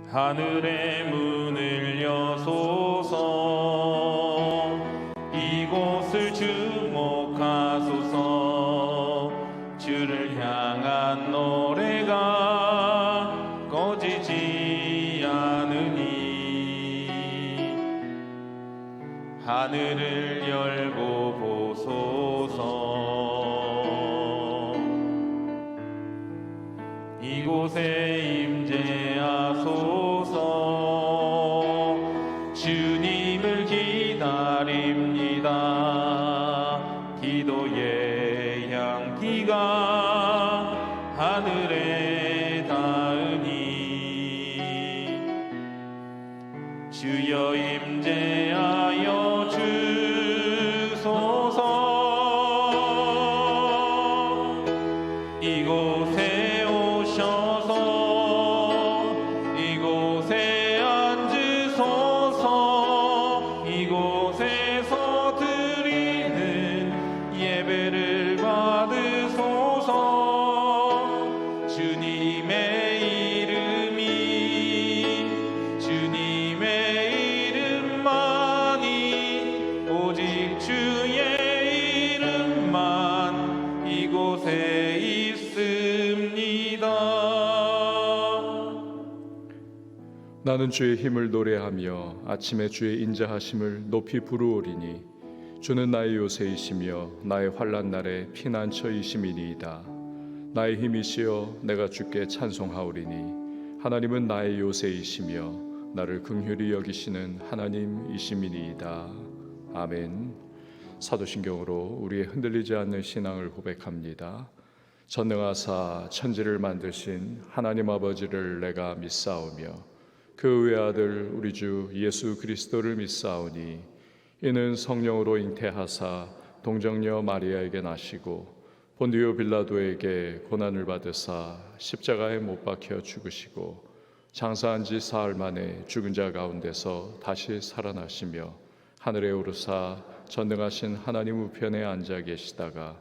하늘의 문을 여소서. 이곳을 주목하소서. 주를 향한 노래가 꺼지지 않으니 하늘을 열고 보소서. 이곳에 임재하소서. 주님을 기다립니다. 기도의 향기가 하늘에 닿으니 주여 임재하여 주소서. 이곳에 오셔서 이곳에 앉으소서. 이곳에서 드리는 예배를 받으소서. 주님의 이름만이 오직 주의 이름만 이곳에 있습니다. 나는 주의 힘을 노래하며 아침에 주의 인자하심을 높이 부르오리니 주는 나의 요새이시며 나의 환난 날에 피난처이심이니이다. 나의 힘이시여 내가 주께 찬송하오리니 하나님은 나의 요새이시며 나를 긍휼히 여기시는 하나님이심이니이다. 아멘. 사도신경으로 우리의 흔들리지 않는 신앙을 고백합니다. 전능하사 천지를 만드신 하나님 아버지를 내가 믿사오며 그 외아들 우리 주 예수 그리스도를 믿사오니 이는 성령으로 잉태하사 동정녀 마리아에게 나시고 본디오 빌라도에게 고난을 받으사 십자가에 못 박혀 죽으시고 장사한 지 사흘 만에 죽은 자 가운데서 다시 살아나시며 하늘에 오르사 전능하신 하나님 우편에 앉아 계시다가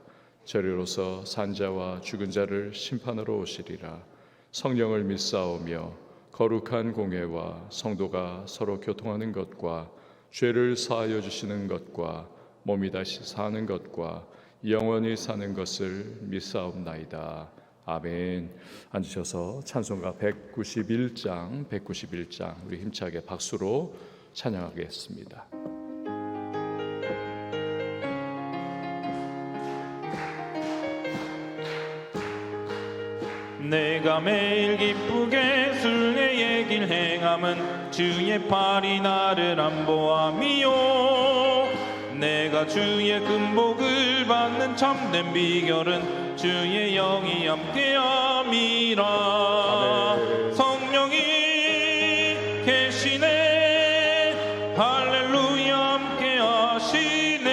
저리로서 산자와 죽은 자를 심판하러 오시리라. 성령을 믿사오며 거룩한 공회와 성도가 서로 교통하는 것과 죄를 사하여 주시는 것과 몸이 다시 사는 것과 영원히 사는 것을 믿사옵나이다. 아멘. 앉으셔서 찬송가 191장 우리 힘차게 박수로 찬양하겠습니다. 내가 매일 기쁘게 순례의 길 행함은 주의 팔이 나를 안보함이요. 내가 주의 금복을 받는 참된 비결은 주의 영이 함께함이라. 성령이 계시네. 할렐루야 함께하시네.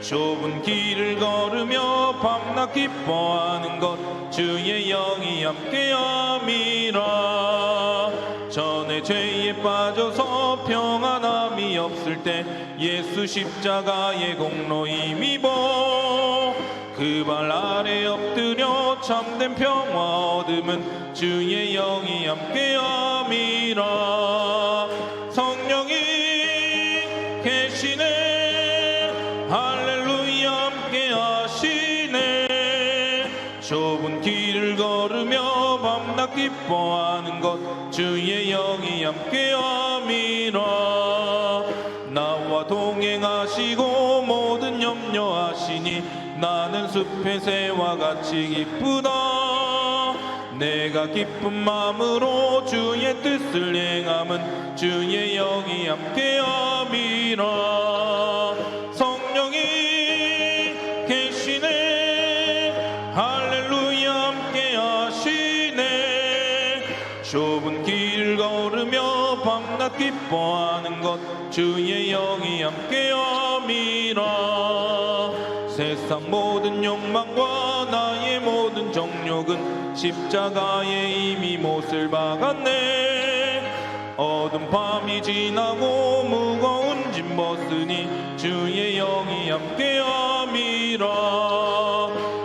좁은 길을 걸으며 밤낮 기뻐하는 것 주의 영이 함께함이라. 전에 죄에 빠져서 평안함이 없을 때 예수 십자가의 공로 힘입어 그 발 아래 엎드려 참된 평화 얻음은 주의 영이 함께함이라. 성령이 계시네. 할렐루야 함께하시네. 좁은 길을 걸으며 밤낮 기뻐하는 것 주의 영이 함께함이라. 나와 동행하시고 모든 염려하시니 나는 숲의 새와 같이 기쁘다. 내가 기쁜 마음으로 주의 뜻을 행함은 주의 영이 함께함이라. 성령이 계시네. 할렐루야 함께하시네. 좁은 길을 걸으며 밤낮 기뻐하는 것 주의 영이 함께함이라. 세상 모든 욕망과 나의 모든 정욕은 십자가에 이미 못을 박았네. 어둠 밤이 지나고 무거운 짐 벗으니 주의 영이 함께함이라.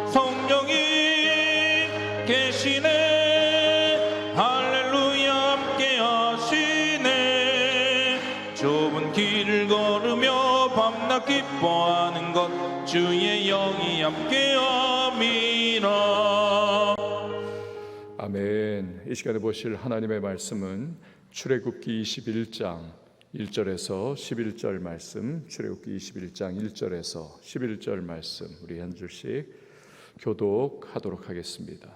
성령이 계시네. 할렐루야 나 기뻐하는 것 주의 영이 함께함이라. 아멘. 이 시간에 보실 하나님의 말씀은 출애굽기 21장 1절에서 11절 말씀, 출애굽기 21장 1절에서 11절 말씀 우리 한 줄씩 교독하도록 하겠습니다.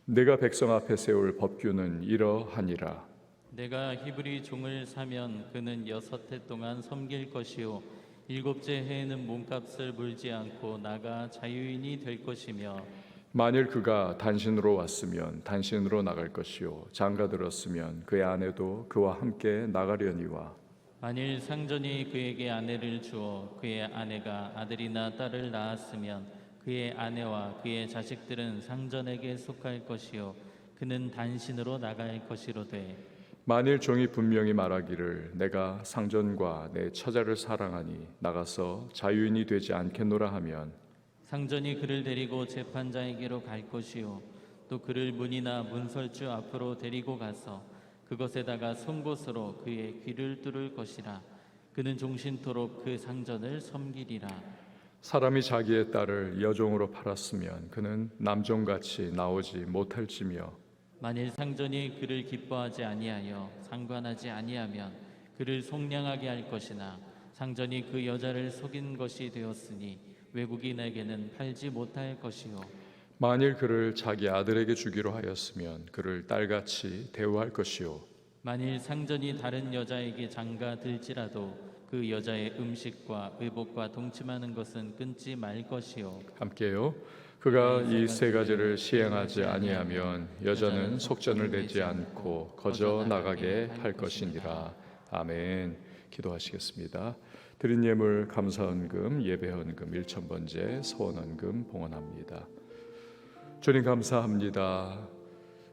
내가 백성 앞에 세울 법규는 이러하니라. 내가 히브리 종을 사면 그는 6해 동안 섬길 것이요 7째 해에는 몸값을 물지 않고 나가 자유인이 될 것이며 만일 그가 단신으로 왔으면 단신으로 나갈 것이요 장가 들었으면 그의 아내도 그와 함께 나가려니와 만일 상전이 그에게 아내를 주어 그의 아내가 아들이나 딸을 낳았으면 그의 아내와 그의 자식들은 상전에게 속할 것이요 그는 단신으로 나갈 것이로되 만일 종이 분명히 말하기를 내가 상전과 내 처자를 사랑하니 나가서 자유인이 되지 않겠노라 하면 상전이 그를 데리고 재판장에게로 갈 것이요 또 그를 문이나 문설주 앞으로 데리고 가서 그것에다가 송곳으로 그의 귀를 뚫을 것이라. 그는 종신토록 그 상전을 섬기리라. 사람이 자기의 딸을 여종으로 팔았으면 그는 남종같이 나오지 못할지며 만일 상전이 그를 기뻐하지 아니하여 상관하지 아니하면 그를 속량하게 할 것이나 상전이 그 여자를 속인 것이 되었으니 외국인에게는 팔지 못할 것이요 만일 그를 자기 아들에게 주기로 하였으면 그를 딸같이 대우할 것이요 만일 상전이 다른 여자에게 장가 들지라도 그 여자의 음식과 의복과 동침하는 것은 끊지 말 것이요 함께요. 그가 이 세 가지를 시행하지 아니하면 여자는 속전을 내지 않고 거저 나가게 할 것이니라. 아멘. 기도하시겠습니다. 드린 예물 감사헌금, 예배헌금, 일천번제, 서원헌금 봉헌합니다. 주님 감사합니다.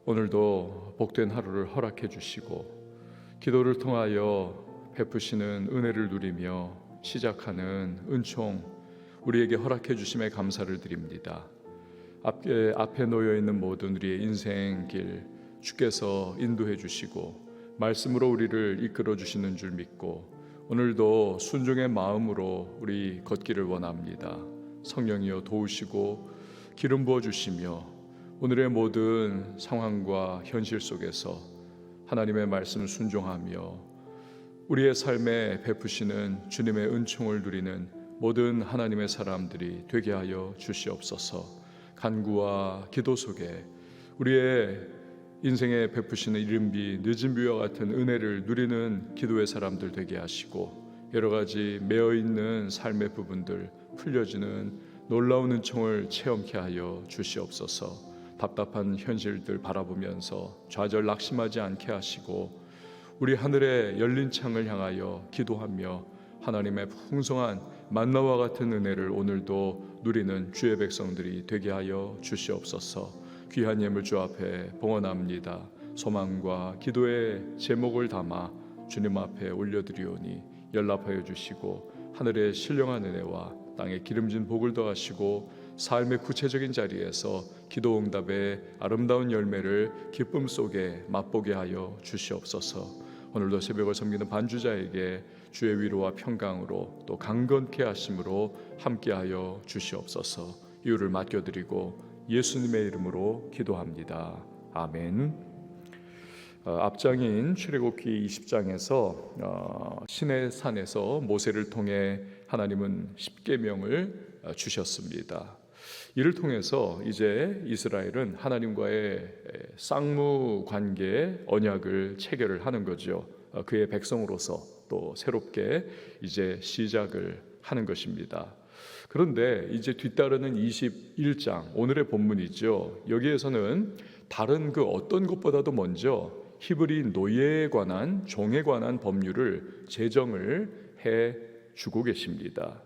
오늘도 복된 하루를 허락해 주시고 기도를 통하여 베푸시는 은혜를 누리며 시작하는 은총 우리에게 허락해 주심에 감사를 드립니다. 앞에 놓여 있는 모든 우리의 인생 길 주께서 인도해 주시고 말씀으로 우리를 이끌어 주시는 줄 믿고 오늘도 순종의 마음으로 우리 걷기를 원합니다. 성령이여 도우시고 기름 부어 주시며 오늘의 모든 상황과 현실 속에서 하나님의 말씀을 순종하며 우리의 삶에 베푸시는 주님의 은총을 누리는 모든 하나님의 사람들이 되게 하여 주시옵소서. 간구와 기도 속에 우리의 인생에 베푸시는 이른비 늦은 비와 같은 은혜를 누리는 기도의 사람들 되게 하시고 여러 가지 매어있는 삶의 부분들 풀려지는 놀라운 은총을 체험케 하여 주시옵소서. 답답한 현실들 바라보면서 좌절 낙심하지 않게 하시고 우리 하늘의 열린 창을 향하여 기도하며 하나님의 풍성한 만나와 같은 은혜를 오늘도 누리는 주의 백성들이 되게 하여 주시옵소서. 귀한 예물 주 앞에 봉헌합니다. 소망과 기도의 제목을 담아 주님 앞에 올려드리오니 연락하여 주시고 하늘의 신령한 은혜와 땅에 기름진 복을 더하시고 삶의 구체적인 자리에서 기도 응답의 아름다운 열매를 기쁨 속에 맛보게 하여 주시옵소서. 오늘도 새벽을 섬기는 반주자에게 주의 위로와 평강으로 또 강건케 하심으로 함께하여 주시옵소서. 이유를 맡겨드리고 예수님의 이름으로 기도합니다. 아멘. 앞장인 출애굽기 20장에서 시내 산에서 모세를 통해 하나님은 십계명을 주셨습니다. 이를 통해서 이제 이스라엘은 하나님과의 쌍무 관계의 언약을 체결을 하는 거죠. 그의 백성으로서 또 새롭게 이제 시작을 하는 것입니다. 그런데 이제 뒤따르는 21장 오늘의 본문이죠. 여기에서는 다른 그 어떤 것보다도 먼저 히브리 노예에 관한 종에 관한 법률을 제정을 해 주고 계십니다.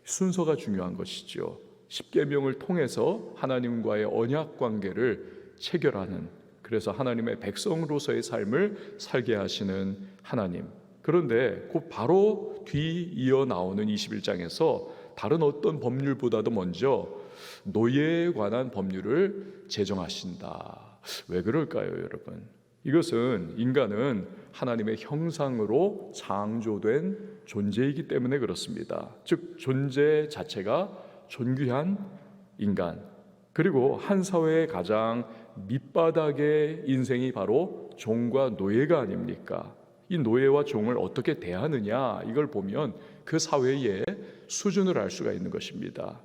순서가 중요한 것이죠. 십계명을 통해서 하나님과의 언약 관계를 체결하는, 그래서 하나님의 백성으로서의 삶을 살게 하시는 하나님. 그런데 곧 바로 뒤 이어 나오는 21장에서 다른 어떤 법률보다도 먼저 노예에 관한 법률을 제정하신다. 왜 그럴까요, 여러분? 이것은 인간은 하나님의 형상으로 창조된 존재이기 때문에 그렇습니다. 즉 존재 자체가 존귀한 인간, 그리고 한 사회의 가장 밑바닥의 인생이 바로 종과 노예가 아닙니까? 이 노예와 종을 어떻게 대하느냐, 이걸 보면 그 사회의 수준을 알 수가 있는 것입니다.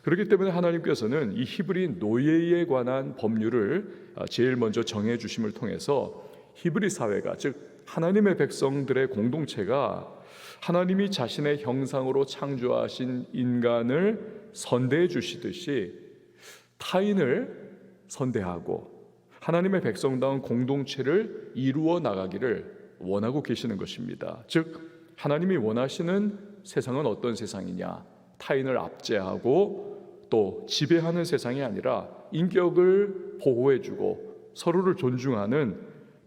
그렇기 때문에 하나님께서는 이 히브리 노예에 관한 법률을 제일 먼저 정해 주심을 통해서 히브리 사회가, 즉 하나님의 백성들의 공동체가 하나님이 자신의 형상으로 창조하신 인간을 선대해 주시듯이 타인을 선대하고 하나님의 백성다운 공동체를 이루어 나가기를 원하고 계시는 것입니다. 즉 하나님이 원하시는 세상은 어떤 세상이냐? 타인을 압제하고 또 지배하는 세상이 아니라 인격을 보호해주고 서로를 존중하는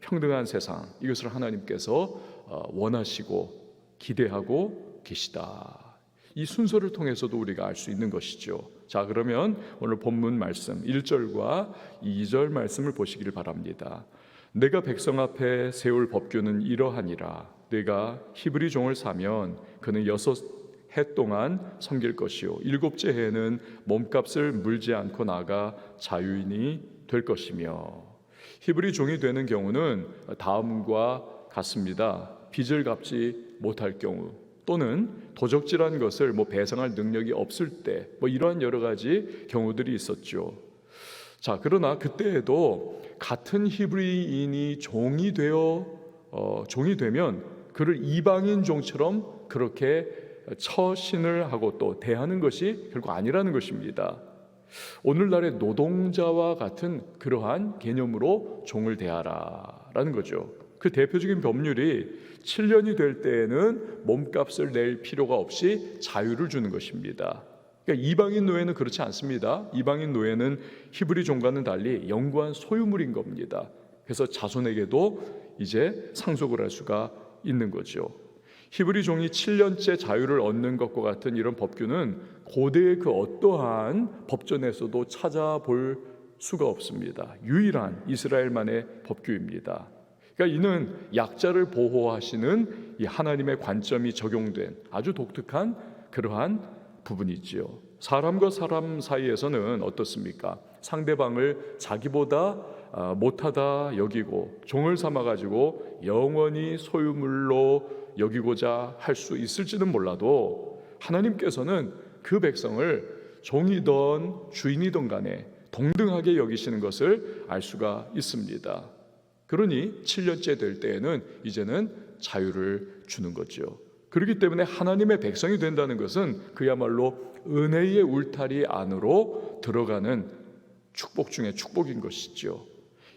평등한 세상, 이것을 하나님께서 원하시고 기대하고 계시다. 이 순서를 통해서도 우리가 알 수 있는 것이죠. 자, 그러면 오늘 본문 말씀 1절과 2절 말씀을 보시기를 바랍니다. 내가 백성 앞에 세울 법규는 이러하니라. 내가 히브리 종을 사면 그는 6해 동안 섬길 것이요 7째 해에는 몸값을 물지 않고 나가 자유인이 될 것이며. 히브리 종이 되는 경우는 다음과 같습니다. 빚을 갚지 못할 경우, 또는 도적질한 것을 배상할 능력이 없을 때, 이러한 여러 가지 경우들이 있었죠. 자, 그러나 그때에도 같은 히브리인이 종이 되면 그를 이방인 종처럼 그렇게 처신을 하고 또 대하는 것이 결국 아니라는 것입니다. 오늘날의 노동자와 같은 그러한 개념으로 종을 대하라라는 거죠. 그 대표적인 법률이 7년이 될 때에는 몸값을 낼 필요가 없이 자유를 주는 것입니다. 그러니까 이방인 노예는 그렇지 않습니다. 이방인 노예는 히브리 종과는 달리 영구한 소유물인 겁니다. 그래서 자손에게도 이제 상속을 할 수가 있는 거죠. 히브리 종이 7년째 자유를 얻는 것과 같은 이런 법규는 고대의 그 어떠한 법전에서도 찾아볼 수가 없습니다. 유일한 이스라엘만의 법규입니다. 그러니까 이는 약자를 보호하시는 이 하나님의 관점이 적용된 아주 독특한 그러한 부분이지요. 사람과 사람 사이에서는 어떻습니까? 상대방을 자기보다 못하다 여기고 종을 삼아가지고 영원히 소유물로 여기고자 할 수 있을지는 몰라도 하나님께서는 그 백성을 종이든 주인이든 간에 동등하게 여기시는 것을 알 수가 있습니다. 그러니 7년째 될 때에는 이제는 자유를 주는 거죠. 그렇기 때문에 하나님의 백성이 된다는 것은 그야말로 은혜의 울타리 안으로 들어가는 축복 중에 축복인 것이죠.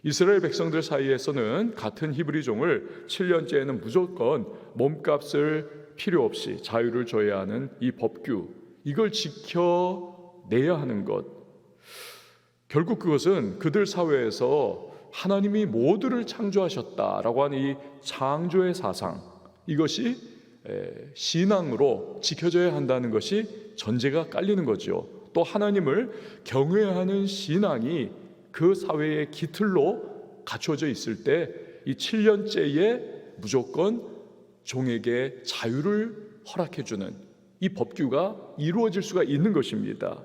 이스라엘 백성들 사이에서는 같은 히브리 종을 7년째에는 무조건 몸값을 필요 없이 자유를 줘야 하는 이 법규, 이걸 지켜내야 하는 것, 결국 그것은 그들 사회에서 하나님이 모두를 창조하셨다라고 하는 이 창조의 사상, 이것이 신앙으로 지켜져야 한다는 것이 전제가 깔리는 거죠. 또 하나님을 경외하는 신앙이 그 사회의 기틀로 갖춰져 있을 때 이 7년째에 무조건 종에게 자유를 허락해주는 이 법규가 이루어질 수가 있는 것입니다.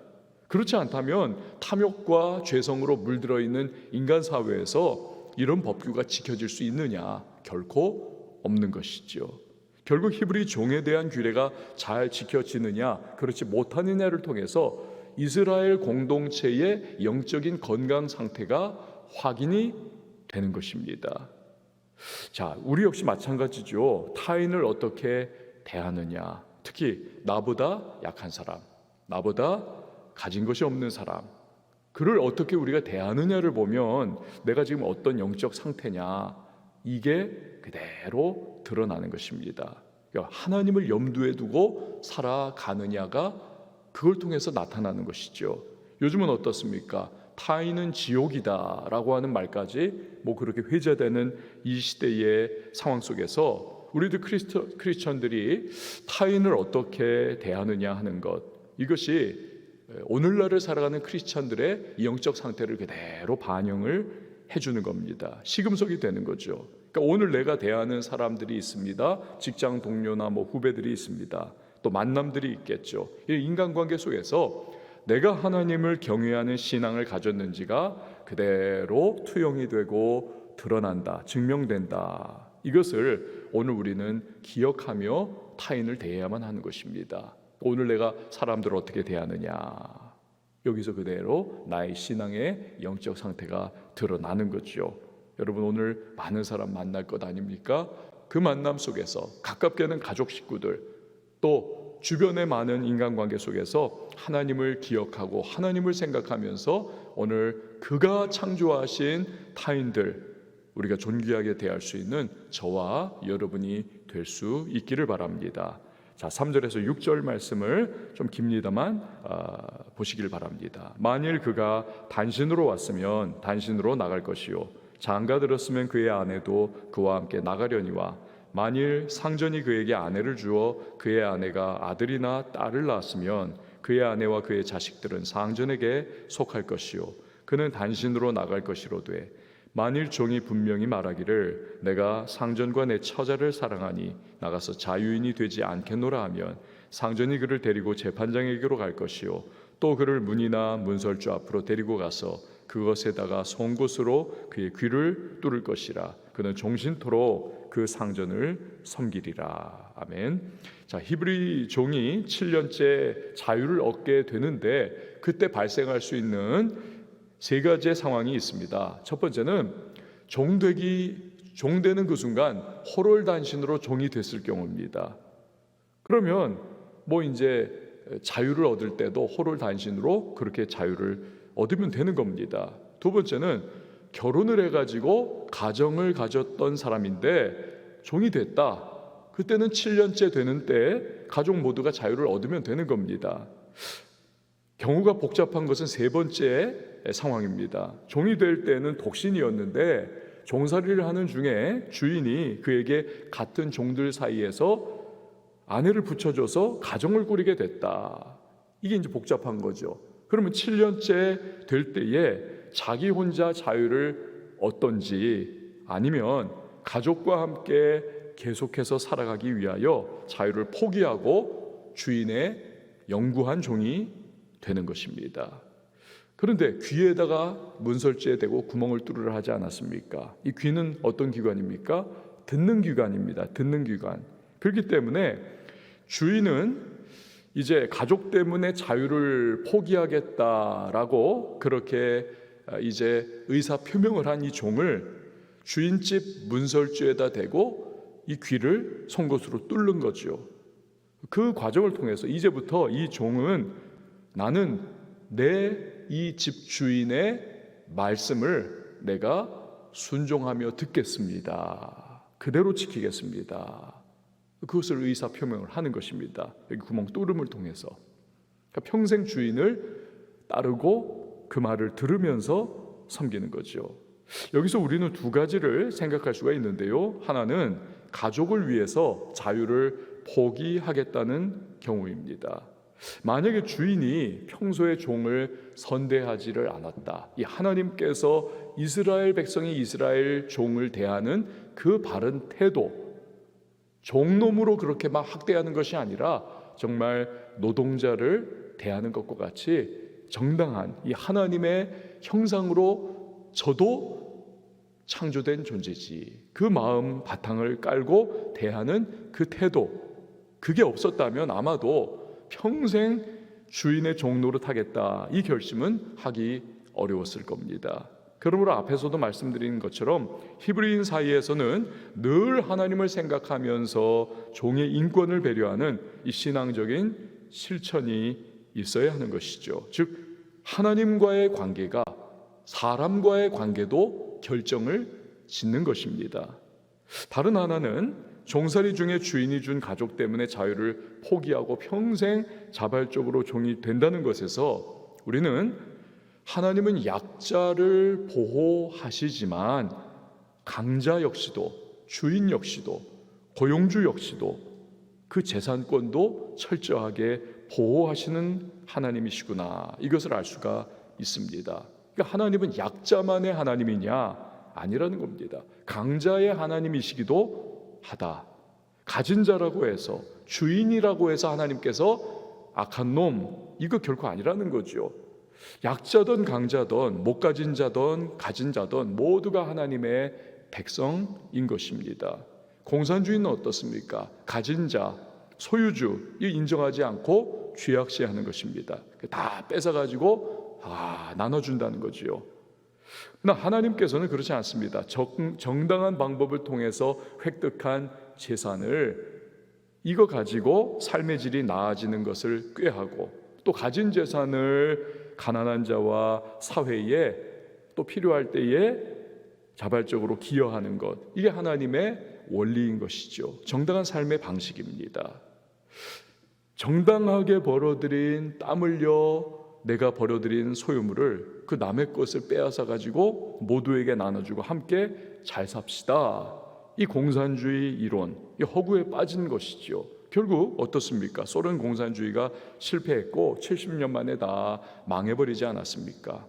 그렇지 않다면 탐욕과 죄성으로 물들어 있는 인간 사회에서 이런 법규가 지켜질 수 있느냐? 결코 없는 것이죠. 결국 히브리 종에 대한 규례가 잘 지켜지느냐, 그렇지 못하느냐를 통해서 이스라엘 공동체의 영적인 건강 상태가 확인이 되는 것입니다. 자, 우리 역시 마찬가지죠. 타인을 어떻게 대하느냐, 특히 나보다 약한 사람, 나보다 가진 것이 없는 사람, 그를 어떻게 우리가 대하느냐를 보면 내가 지금 어떤 영적 상태냐, 이게 그대로 드러나는 것입니다. 그러니까 하나님을 염두에 두고 살아가느냐가 그걸 통해서 나타나는 것이죠. 요즘은 어떻습니까? 타인은 지옥이다라고 하는 말까지 그렇게 회자되는 이 시대의 상황 속에서 우리들 크리스천들이 타인을 어떻게 대하느냐 하는 것, 이것이 오늘날을 살아가는 크리스천들의 영적 상태를 그대로 반영을 해주는 겁니다. 시금석이 되는 거죠. 그러니까 오늘 내가 대하는 사람들이 있습니다. 직장 동료나 후배들이 있습니다. 또 만남들이 있겠죠. 이 인간관계 속에서 내가 하나님을 경외하는 신앙을 가졌는지가 그대로 투영이 되고 드러난다, 증명된다. 이것을 오늘 우리는 기억하며 타인을 대해야만 하는 것입니다. 오늘 내가 사람들을 어떻게 대하느냐, 여기서 그대로 나의 신앙의 영적 상태가 드러나는 거죠. 여러분, 오늘 많은 사람 만날 것 아닙니까? 그 만남 속에서 가깝게는 가족 식구들, 또 주변의 많은 인간관계 속에서 하나님을 기억하고 하나님을 생각하면서 오늘 그가 창조하신 타인들 우리가 존귀하게 대할 수 있는 저와 여러분이 될 수 있기를 바랍니다. 자, 3절에서 6절 말씀을 좀 깁니다만 보시길 바랍니다. 만일 그가 단신으로 왔으면 단신으로 나갈 것이요, 장가들었으면 그의 아내도 그와 함께 나가려니와, 만일 상전이 그에게 아내를 주어 그의 아내가 아들이나 딸을 낳았으면 그의 아내와 그의 자식들은 상전에게 속할 것이요, 그는 단신으로 나갈 것이로되, 만일 종이 분명히 말하기를 내가 상전과 내 처자를 사랑하니 나가서 자유인이 되지 않겠노라 하면 상전이 그를 데리고 재판장에게로 갈 것이요, 또 그를 문이나 문설주 앞으로 데리고 가서 그것에다가 송곳으로 그의 귀를 뚫을 것이라. 그는 종신토록 그 상전을 섬기리라. 아멘. 자, 히브리 종이 7년째 자유를 얻게 되는데 그때 발생할 수 있는 세 가지의 상황이 있습니다. 첫 번째는 종되는 그 순간 호롤단신으로 종이 됐을 경우입니다. 그러면 이제 자유를 얻을 때도 호롤단신으로 그렇게 자유를 얻으면 되는 겁니다. 두 번째는 결혼을 해가지고 가정을 가졌던 사람인데 종이 됐다. 그때는 7년째 되는 때 가족 모두가 자유를 얻으면 되는 겁니다. 경우가 복잡한 것은 세 번째 상황입니다. 종이 될 때는 독신이었는데 종살이를 하는 중에 주인이 그에게 같은 종들 사이에서 아내를 붙여줘서 가정을 꾸리게 됐다. 이게 이제 복잡한 거죠. 그러면 7년째 될 때에 자기 혼자 자유를 얻던지 아니면 가족과 함께 계속해서 살아가기 위하여 자유를 포기하고 주인의 영구한 종이 되는 것입니다. 그런데 귀에다가 문설주에 대고 구멍을 뚫으라 하지 않았습니까? 이 귀는 어떤 기관입니까? 듣는 기관입니다. 듣는 기관. 그렇기 때문에 주인은 이제 가족 때문에 자유를 포기하겠다라고 그렇게 이제 의사 표명을 한 이 종을 주인집 문설주에다 대고 이 귀를 송곳으로 뚫는 거죠. 그 과정을 통해서 이제부터 이 종은 나는 내 이 집주인의 말씀을 내가 순종하며 듣겠습니다. 그대로 지키겠습니다. 그것을 의사 표명을 하는 것입니다. 여기 구멍 뚫음을 통해서. 그러니까 평생 주인을 따르고 그 말을 들으면서 섬기는 거죠. 여기서 우리는 두 가지를 생각할 수가 있는데요. 하나는 가족을 위해서 자유를 포기하겠다는 경우입니다. 만약에 주인이 평소에 종을 선대하지를 않았다, 이 하나님께서 이스라엘 백성이 이스라엘 종을 대하는 그 바른 태도, 종놈으로 그렇게 막 학대하는 것이 아니라 정말 노동자를 대하는 것과 같이 정당한 이 하나님의 형상으로 저도 창조된 존재지, 그 마음 바탕을 깔고 대하는 그 태도, 그게 없었다면 아마도 평생 주인의 종 노릇하겠다 이 결심은 하기 어려웠을 겁니다. 그러므로 앞에서도 말씀드린 것처럼 히브리인 사이에서는 늘 하나님을 생각하면서 종의 인권을 배려하는 이 신앙적인 실천이 있어야 하는 것이죠. 즉 하나님과의 관계가 사람과의 관계도 결정을 짓는 것입니다. 다른 하나는 종살이 중에 주인이 준 가족 때문에 자유를 포기하고 평생 자발적으로 종이 된다는 것에서 우리는 하나님은 약자를 보호하시지만 강자 역시도, 주인 역시도, 고용주 역시도 그 재산권도 철저하게 보호하시는 하나님이시구나, 이것을 알 수가 있습니다. 그러니까 하나님은 약자만의 하나님이냐? 아니라는 겁니다. 강자의 하나님이시기도 하다. 가진 자라고 해서, 주인이라고 해서 하나님께서 악한 놈, 이거 결코 아니라는 거죠. 약자든 강자든 못 가진 자든 가진 자든 모두가 하나님의 백성인 것입니다. 공산주의는 어떻습니까? 가진 자, 소유주 이 인정하지 않고 쥐약시하는 것입니다. 다 뺏어가지고 나눠준다는 거지요. 그러나 하나님께서는 그렇지 않습니다. 정당한 방법을 통해서 획득한 재산을 이거 가지고 삶의 질이 나아지는 것을 꾀하고, 또 가진 재산을 가난한 자와 사회에 또 필요할 때에 자발적으로 기여하는 것, 이게 하나님의 원리인 것이죠. 정당한 삶의 방식입니다. 정당하게 벌어들인 땀 흘려 내가 벌어들인 소유물을 그 남의 것을 빼앗아 가지고 모두에게 나눠주고 함께 잘 삽시다. 이 공산주의 이론, 이 허구에 빠진 것이죠. 결국 어떻습니까? 소련 공산주의가 실패했고 70년 만에 다 망해버리지 않았습니까?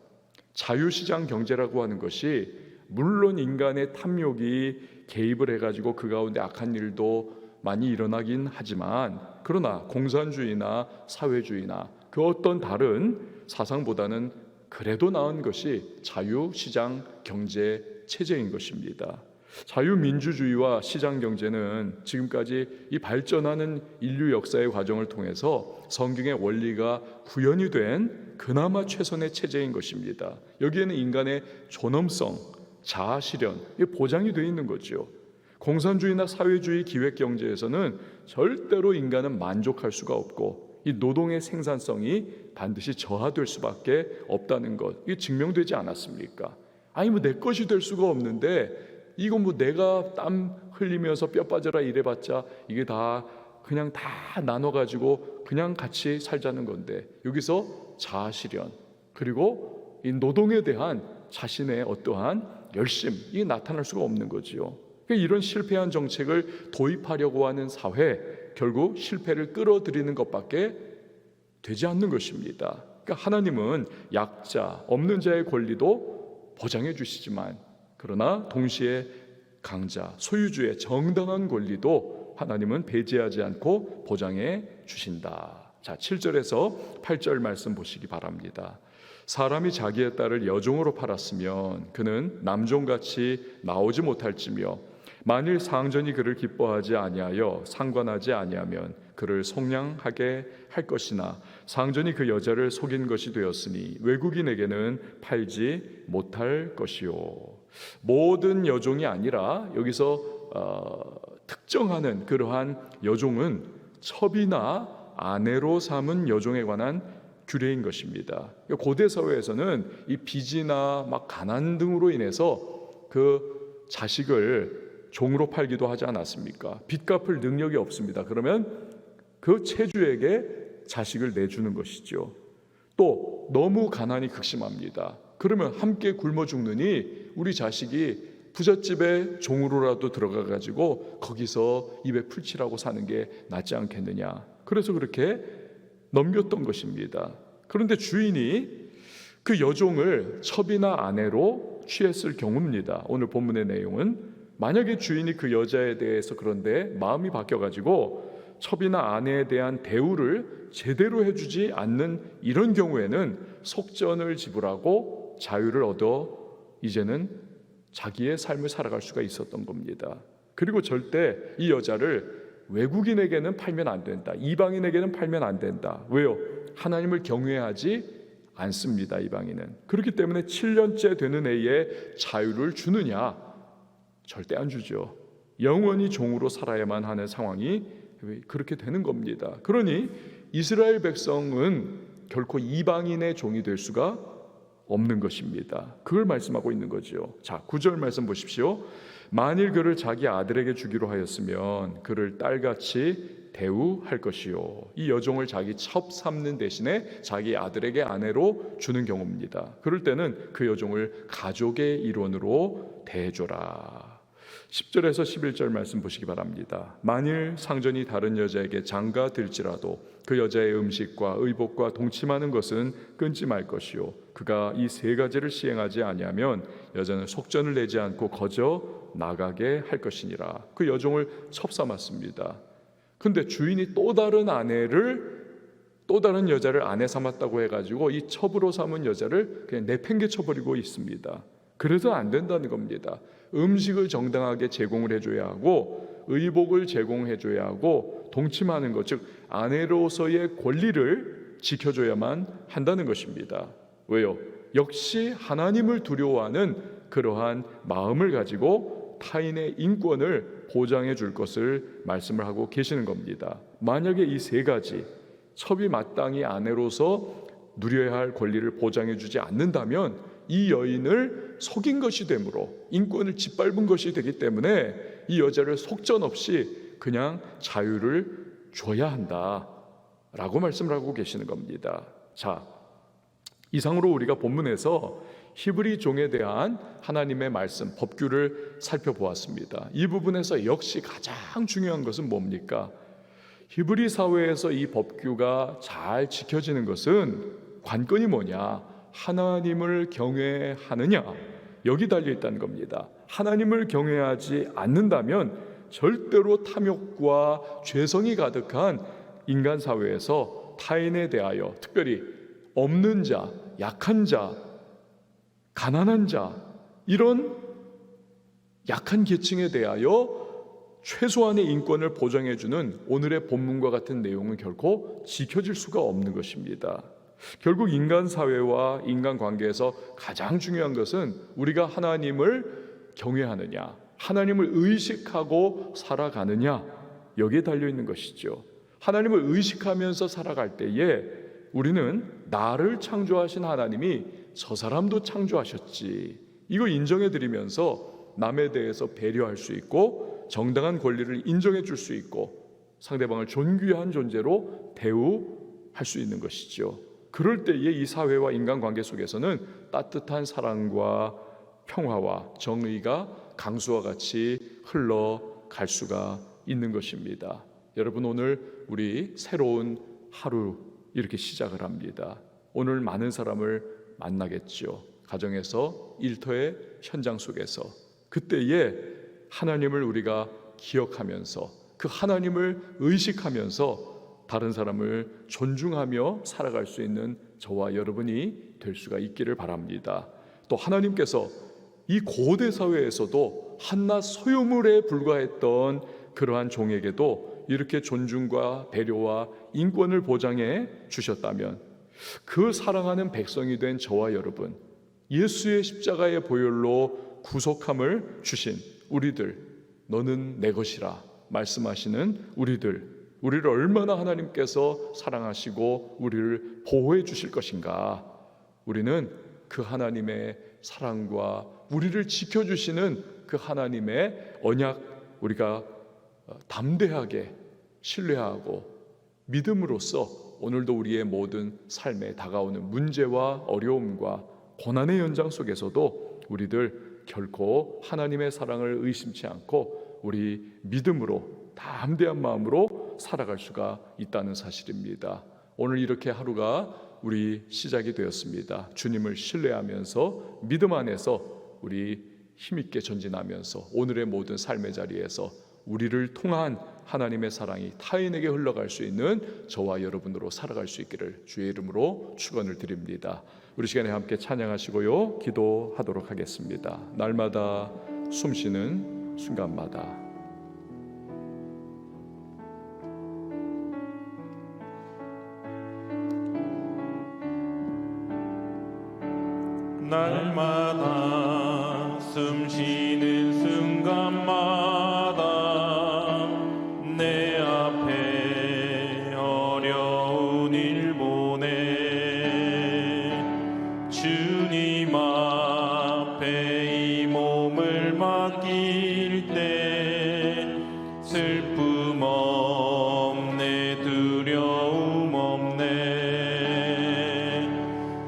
자유시장 경제라고 하는 것이 물론 인간의 탐욕이 개입을 해가지고 그 가운데 악한 일도 많이 일어나긴 하지만, 그러나 공산주의나 사회주의나 그 어떤 다른 사상보다는 그래도 나은 것이 자유시장 경제 체제인 것입니다. 자유민주주의와 시장경제는 지금까지 이 발전하는 인류 역사의 과정을 통해서 성경의 원리가 구현이 된 그나마 최선의 체제인 것입니다. 여기에는 인간의 존엄성, 자아실현, 보장이 되어 있는 거죠. 공산주의나 사회주의 기획경제에서는 절대로 인간은 만족할 수가 없고 이 노동의 생산성이 반드시 저하될 수밖에 없다는 것, 이게 증명되지 않았습니까? 아니 내 것이 될 수가 없는데 이거 내가 땀 흘리면서 뼈 빠져라 이래봤자 이게 다 그냥 다 나눠가지고 그냥 같이 살자는 건데, 여기서 자아실현 그리고 이 노동에 대한 자신의 어떠한 열심, 이게 나타날 수가 없는 거지요. 이런 실패한 정책을 도입하려고 하는 사회, 결국 실패를 끌어들이는 것밖에 되지 않는 것입니다. 그러니까 하나님은 약자, 없는 자의 권리도 보장해 주시지만, 그러나 동시에 강자, 소유주의 정당한 권리도 하나님은 배제하지 않고 보장해 주신다. 자, 7절에서 8절 말씀 보시기 바랍니다. 사람이 자기의 딸을 여종으로 팔았으면 그는 남종같이 나오지 못할지며, 만일 상전이 그를 기뻐하지 아니하여 상관하지 아니하면 그를 속량하게 할 것이나, 상전이 그 여자를 속인 것이 되었으니 외국인에게는 팔지 못할 것이요. 모든 여종이 아니라 여기서 특정하는 그러한 여종은 첩이나 아내로 삼은 여종에 관한 규례인 것입니다. 고대 사회에서는 이 빚이나 가난 등으로 인해서 그 자식을 종으로 팔기도 하지 않았습니까? 빚 갚을 능력이 없습니다. 그러면 그 채주에게 자식을 내주는 것이죠. 또 너무 가난이 극심합니다. 그러면 함께 굶어 죽느니 우리 자식이 부잣집에 종으로라도 들어가 가지고 거기서 입에 풀칠하고 사는 게 낫지 않겠느냐. 그래서 그렇게 넘겼던 것입니다. 그런데 주인이 그 여종을 첩이나 아내로 취했을 경우입니다. 오늘 본문의 내용은 만약에 주인이 그 여자에 대해서 그런데 마음이 바뀌어가지고 첩이나 아내에 대한 대우를 제대로 해주지 않는 이런 경우에는 속전을 지불하고 자유를 얻어 이제는 자기의 삶을 살아갈 수가 있었던 겁니다. 그리고 절대 이 여자를 외국인에게는 팔면 안 된다. 이방인에게는 팔면 안 된다. 왜요? 하나님을 경외하지 않습니다. 이방인은. 그렇기 때문에 7년째 되는 애에 자유를 주느냐? 절대 안 주죠. 영원히 종으로 살아야만 하는 상황이 그렇게 되는 겁니다. 그러니 이스라엘 백성은 결코 이방인의 종이 될 수가 없는 것입니다. 그걸 말씀하고 있는 거죠. 자, 9절 말씀 보십시오. 만일 그를 자기 아들에게 주기로 하였으면 그를 딸같이 대우할 것이요. 이 여종을 자기 첩 삼는 대신에 자기 아들에게 아내로 주는 경우입니다. 그럴 때는 그 여종을 가족의 일원으로 대해줘라. 10절에서 11절 말씀 보시기 바랍니다. 만일 상전이 다른 여자에게 장가 들지라도 그 여자의 음식과 의복과 동침하는 것은 끊지 말 것이요 그가 이 세 가지를 시행하지 아니하면 여자는 속전을 내지 않고 거저 나가게 할 것이니라. 그 여종을 첩삼았습니다. 근데 주인이 또 다른 여자를 아내 삼았다고 해가지고 이 첩으로 삼은 여자를 그냥 내팽개 쳐버리고 있습니다. 그래서 안 된다는 겁니다. 음식을 정당하게 제공을 해줘야 하고 의복을 제공해줘야 하고 동침하는 것, 즉 아내로서의 권리를 지켜줘야만 한다는 것입니다. 왜요? 역시 하나님을 두려워하는 그러한 마음을 가지고 타인의 인권을 보장해 줄 것을 말씀을 하고 계시는 겁니다. 만약에 이 세 가지, 첩이 마땅히 아내로서 누려야 할 권리를 보장해 주지 않는다면 이 여인을 속인 것이 되므로 인권을 짓밟은 것이 되기 때문에 이 여자를 속전없이 그냥 자유를 줘야 한다라고 말씀을 하고 계시는 겁니다. 자, 이상으로 우리가 본문에서 히브리 종에 대한 하나님의 말씀, 법규를 살펴보았습니다. 이 부분에서 역시 가장 중요한 것은 뭡니까? 히브리 사회에서 이 법규가 잘 지켜지는 것은 관건이 뭐냐? 하나님을 경외하느냐? 여기 달려 있다는 겁니다. 하나님을 경외하지 않는다면 절대로 탐욕과 죄성이 가득한 인간 사회에서 타인에 대하여, 특별히 없는 자, 약한 자, 가난한 자, 이런 약한 계층에 대하여 최소한의 인권을 보장해주는 오늘의 본문과 같은 내용은 결코 지켜질 수가 없는 것입니다. 결국 인간 사회와 인간 관계에서 가장 중요한 것은 우리가 하나님을 경외하느냐, 하나님을 의식하고 살아가느냐, 여기에 달려있는 것이죠. 하나님을 의식하면서 살아갈 때에 우리는 나를 창조하신 하나님이 저 사람도 창조하셨지, 이거 인정해드리면서 남에 대해서 배려할 수 있고 정당한 권리를 인정해 줄 수 있고 상대방을 존귀한 존재로 대우할 수 있는 것이죠. 그럴 때에 이 사회와 인간관계 속에서는 따뜻한 사랑과 평화와 정의가 강수와 같이 흘러갈 수가 있는 것입니다. 여러분, 오늘 우리 새로운 하루 이렇게 시작을 합니다. 오늘 많은 사람을 만나겠죠. 가정에서, 일터의 현장 속에서. 그때에 하나님을 우리가 기억하면서 그 하나님을 의식하면서 다른 사람을 존중하며 살아갈 수 있는 저와 여러분이 될 수가 있기를 바랍니다. 또 하나님께서 이 고대 사회에서도 한낱 소유물에 불과했던 그러한 종에게도 이렇게 존중과 배려와 인권을 보장해 주셨다면 그 사랑하는 백성이 된 저와 여러분, 예수의 십자가의 보혈로 구속함을 주신 우리들, 너는 내 것이라 말씀하시는 우리를 얼마나 하나님께서 사랑하시고 우리를 보호해 주실 것인가. 우리는 그 하나님의 사랑과 우리를 지켜주시는 그 하나님의 언약, 우리가 담대하게 신뢰하고 믿음으로써 오늘도 우리의 모든 삶에 다가오는 문제와 어려움과 고난의 연장 속에서도 우리들 결코 하나님의 사랑을 의심치 않고 우리 믿음으로 담대한 마음으로 살아갈 수가 있다는 사실입니다. 오늘 이렇게 하루가 우리 시작이 되었습니다. 주님을 신뢰하면서 믿음 안에서 우리 힘있게 전진하면서 오늘의 모든 삶의 자리에서 우리를 통한 하나님의 사랑이 타인에게 흘러갈 수 있는 저와 여러분으로 살아갈 수 있기를 주의 이름으로 축원을 드립니다. 우리 시간에 함께 찬양하시고요, 기도하도록 하겠습니다. 날마다 숨쉬는 순간마다 날마다 숨쉬는 순간마다 내 앞에 어려운 일 보내 주님 앞에 이 몸을 맡길 때 슬픔 없네, 두려움 없네.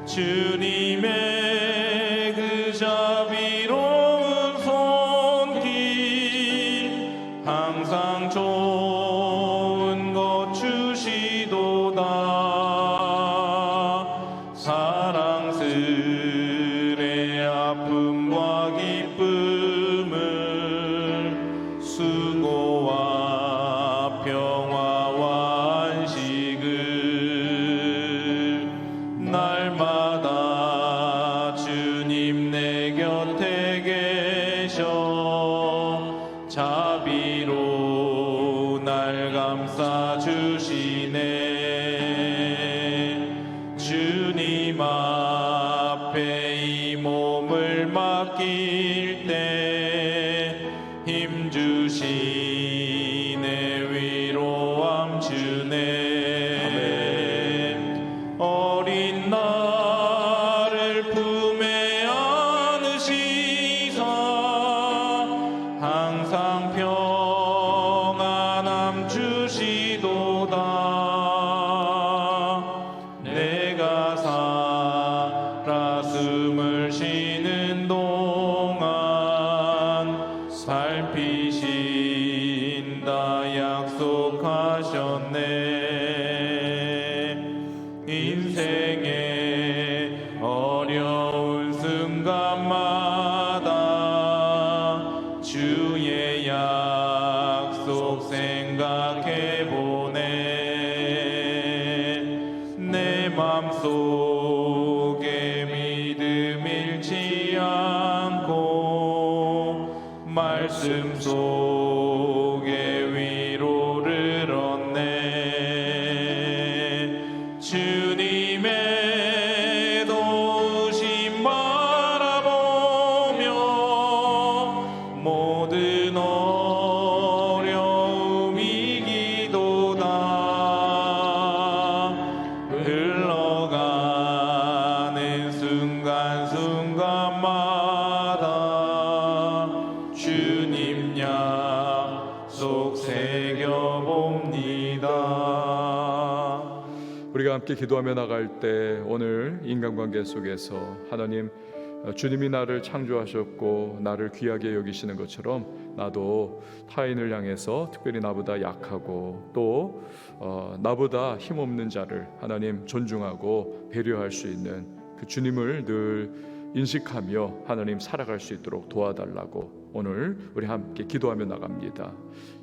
주님의 그 항상 좋은 것 주시도다. 사랑스레 아픔과 기쁨을 수고와 평화와 안식을 날마다 주님 내 곁에 계셔 자비로 날 감싸 주시네. 주님 앞에 이 몸을 맡길 때 힘주시네. 위로함 주네. 어린 나를 품에 안으시사 항상 평안함 주시도다. 내가 살아 숨을 쉬는 동안 살피신다 약속하셨네. 인생의 어려운 순간마다 주의 약속 생각해보네. 내 맘속에 믿음 잃지 않고 말씀 속에 위로를 얻네. 주님의 도우심 바라보며 모든 어려움 이기도다. 흘러가는 순간순간마다 주님 약속 새겨봅니다. 우리가 함께 기도하며 나갈 때 오늘 인간관계 속에서 하나님 주님이 나를 창조하셨고 나를 귀하게 여기시는 것처럼 나도 타인을 향해서 특별히 나보다 약하고 또 나보다 힘없는 자를 하나님 존중하고 배려할 수 있는 그 주님을 늘 인식하며 하나님 살아갈 수 있도록 도와달라고 오늘 우리 함께 기도하며 나갑니다.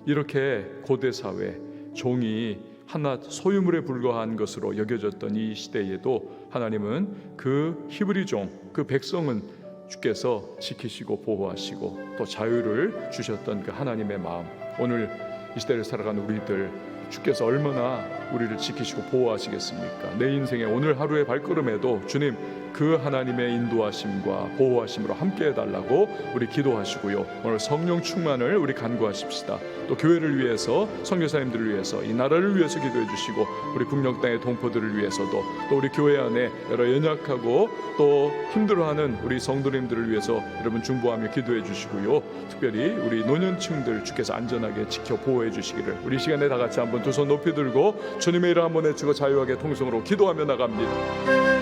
이렇게 고대 사회 종이 하나 소유물에 불과한 것으로 여겨졌던 이 시대에도 하나님은 그 히브리 종, 그 백성은 주께서 지키시고 보호하시고 또 자유를 주셨던 그 하나님의 마음, 오늘 이 시대를 살아가는 우리들 주께서 얼마나 우리를 지키시고 보호하시겠습니까? 내 인생의 오늘 하루의 발걸음에도 주님 그 하나님의 인도하심과 보호하심으로 함께 해달라고 우리 기도하시고요. 오늘 성령 충만을 우리 간구하십시다. 또 교회를 위해서, 선교사님들을 위해서, 이 나라를 위해서 기도해 주시고 우리 북녘 땅의 동포들을 위해서도 또 우리 교회 안에 여러 연약하고 또 힘들어하는 우리 성도님들을 위해서 여러분 중보하며 기도해 주시고요. 특별히 우리 노년층들 주께서 안전하게 지켜 보호해 주시기를 우리 시간에 다 같이 한번 두 손 높이 들고 주님의 이름 한번 외치고 자유하게 통성으로 기도하며 나갑니다.